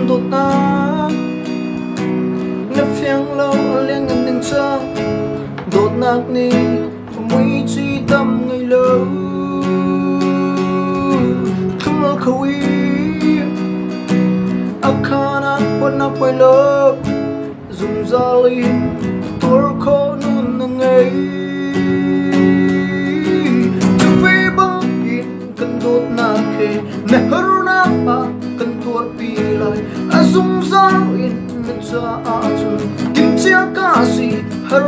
đột na nấp phiang lâu liên ngân đình cha đột nạc ni mũi chi tâm ngày lâu không lo khâu y akana quân nắp quay lơ dùng ra li tor khó nun nâng ngày chung vi băng in cần đột nạc khe mẹ hơ na pa cần tuột pi lại dùng ra in mẹ cha azun kim chia ca si hơ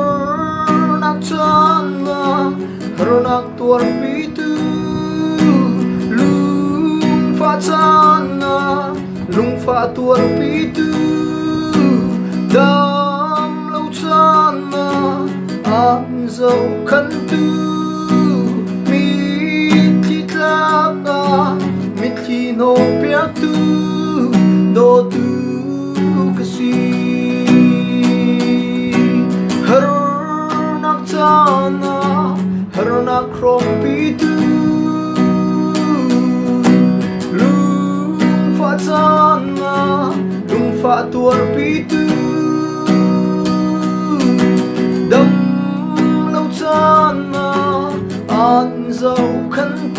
nak chana ronak tuar pitu lung fa chana lung fa tuar pitu dam lâu chana an dâu khăn tu mit khi tlaka mit khi no pia tu do tu kasi Harona krompitu lung fa chana lung fa tuar pitu dam lâu chana an dâu khăn